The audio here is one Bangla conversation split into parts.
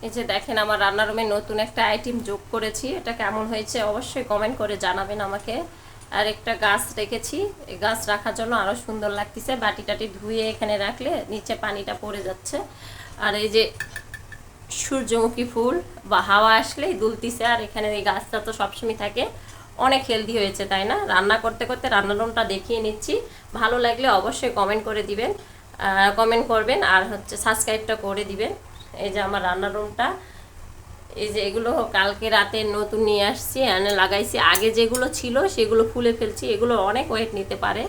এই যে দেখেন আমার রান্নার রুমে নতুন একটা আইটেম যোগ করেছি, এটা কেমন হয়েছে অবশ্যই কমেন্ট করে জানাবেন আমাকে। আর একটা গাছ রেখেছি, এই গাছ রাখার জন্য আরও সুন্দর লাগতেছে। বাটি টাটি ধুয়ে এখানে রাখলে নিচে পানিটা পড়ে যাচ্ছে। আর এই যে সূর্যমুখী ফুল বা হাওয়া আসলেই দুলতিছে। আর এখানে এই গাছটা তো সবসময় থাকে, অনেক হেলদি হয়েছে তাই না? রান্না করতে করতে রান্নার রুমটা দেখিয়ে নিচ্ছি। ভালো লাগলে অবশ্যই কমেন্ট করে দিবেন, কমেন্ট করবেন আর হচ্ছে সাবস্ক্রাইবটা করে দিবেন। এই যে আমার রান্নার রুমটা, এই যে এগুলো কালকে রাতে নতুন নিয়ে আসছি, এনে লাগাইছি। আগে যেগুলো ছিল সেগুলো খুলে ফেলছি, এগুলো অনেক ওয়েট নিতে পারে,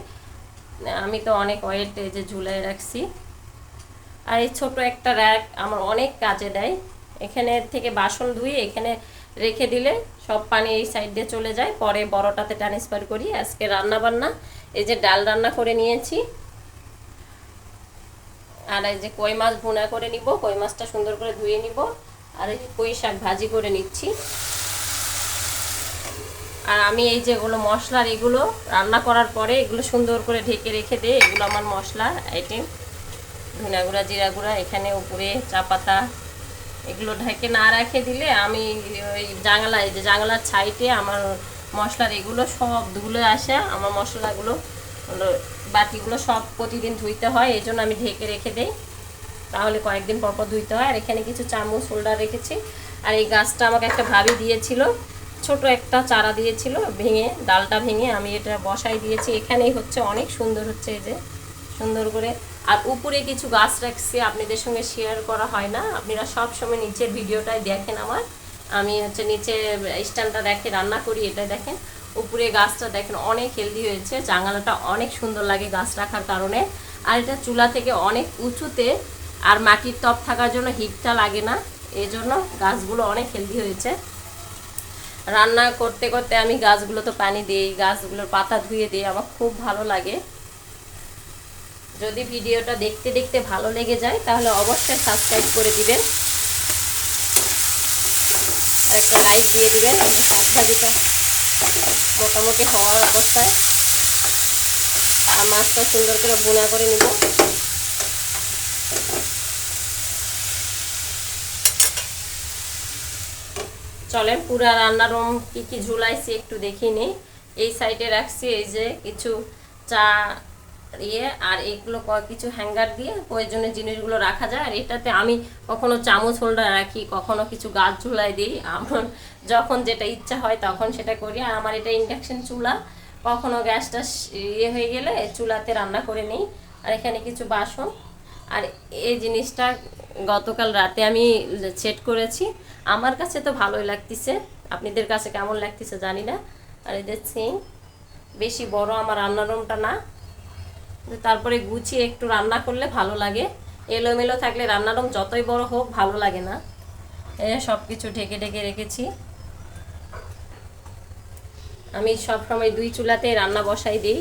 আমি তো অনেক ওয়েট এই যে ঝুলাই রাখছি। আর এই ছোট একটা র্যাক আমার অনেক কাজে দেয়। এখানে থেকে বাসন ধুয়ে এখানে রেখে দিলে সব পানি এই সাইড দিয়ে চলে যায়, পরে বড়টাতে ট্রান্সফার করি। আজকে রান্না বান্না এই যে ডাল রান্না করে নিয়েছি, আর এই যে কই মাছ ভুনা করে নিব, কই মাছটা সুন্দর করে ধুয়ে নিব। আর এই কই শাক ভাজি করে নিচ্ছি। আর আমি এই যেগুলো মশলার এগুলো রান্না করার পরে এগুলো সুন্দর করে ঢেকে রেখে দিই, এগুলো আমার মশলা আইটেম। ধনিয়া গুঁড়া, জিরা গুঁড়া, এখানে উপরে চা পাতা, এগুলো ঢেকে না রেখে দিলে আমি ওই জানালায় যে জানালার সাইডে আমার মশলার এগুলো সব ধুলে আসে। আমার মশলাগুলো বাটিগুলো সব প্রতিদিন ধুইতে হয়, এই জন্য আমি ঢেকে রেখে দিই, তাহলে কয়েকদিন পর পর ধুইতে হয়। আর এখানে কিছু চামচ হোল্ডার রেখেছি। আর এই গাছটা আমাকে একটা ভাবি দিয়েছিল, ছোট একটা চারা দিয়েছিল, ভেঙে ডালটা ভেঙে আমি এটা বসাই দিয়েছি। এখানেই হচ্ছে অনেক সুন্দর হচ্ছে, এই যে সুন্দর করে। আর উপরে কিছু গাছ রাখছি, আপনাদের সঙ্গে শেয়ার করা হয় না, আপনারা সব সময় নিচের ভিডিওটাই দেখেন আমার। আমি হচ্ছে নিচে স্ট্যান্ডটা রেখে রান্না করি, এটা দেখেন। উপরে গাছটা দেখেন অনেক হেলদি হয়েছে, জানালাটা অনেক সুন্দর লাগে গাছ রাখার কারণে। আর এটা চুলা থেকে অনেক উঁচুতে, আর মাটির টপ থাকার জন্য হিটটা লাগে না, এই জন্য গাছগুলো অনেক হেলদি হয়েছে। রান্না করতে করতে আমি গাছগুলো তো পানি দিই, গাছগুলোর পাতা ধুয়ে দিই, আমার খুব ভালো লাগে। যদি ভিডিওটা দেখতে দেখতে ভালো লেগে যায় তাহলে অবশ্যই সাবস্ক্রাইব করে দিবেন, আর একটা লাইক দিয়ে দিবেন। এই শাক ভাজিটা মোটামুটি হওয়ার অবস্থায়, আর মাছটা সুন্দর করে ভুনা করে নিব। চলেন পুরা রান্নার রুম কী কী ঝুলাইছি একটু দেখিয়ে নিই। এই সাইডে রাখছি এই যে কিছু চা ইয়ে, আর এগুলো কিছু হ্যাঙ্গার দিয়ে প্রয়োজনীয় জিনিসগুলো রাখা যায়। আর এটাতে আমি কখনো চামচ হোল্ডার রাখি, কখনো কিছু গাছ ঝুলাই দিই, আমার যখন যেটা ইচ্ছা হয় তখন সেটা করি। আর আমার এটা ইন্ডাকশন চুলা, কখনো গ্যাসটা ইয়ে হয়ে গেলে চুলাতে রান্না করে নিই। আর এখানে কিছু বাসন। আর এই জিনিসটা গতকাল রাতে আমি সেট করেছি, আমার কাছে তো ভালোই লাগতেছে, আপনাদের কাছে কেমন লাগতেছে জানি না। আর এদের সিঙ্ক বেশি বড় আমার রান্নার রুমটা না, তারপরে গুছিয়ে একটু রান্না করলে ভালো লাগে। এলোমেলো থাকলে রান্নার রুম যতই বড় হোক ভালো লাগে না। সব কিছু ঢেকে ঢেকে রেখেছি। আমি সব সময় দুই চুলাতে রান্না বসাই দিই,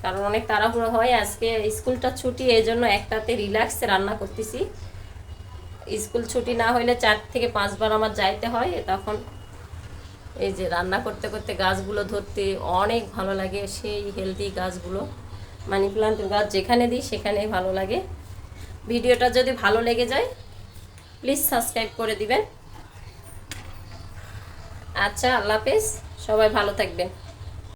কারণ অনেক তাড়াহুড়ো হয়। আজকে স্কুলটা ছুটি, এই জন্য একটাতে রিল্যাক্সে রান্না করতেছি। স্কুল ছুটি না হইলে 4 থেকে 5 বার আমার যাইতে হয়, তখন এই যে রান্না করতে করতে গাছগুলো ধরতে অনেক ভালো লাগে। সেই হেলদি গাছগুলো, মানি প্লান্টের গাছ যেখানে দিই সেখানেই ভালো লাগে। ভিডিওটা যদি ভালো লেগে যায় প্লিজ সাবস্ক্রাইব করে দিবেন। আচ্ছা, আল্লাহ হাফেজ, সবাই ভালো থাকবেন।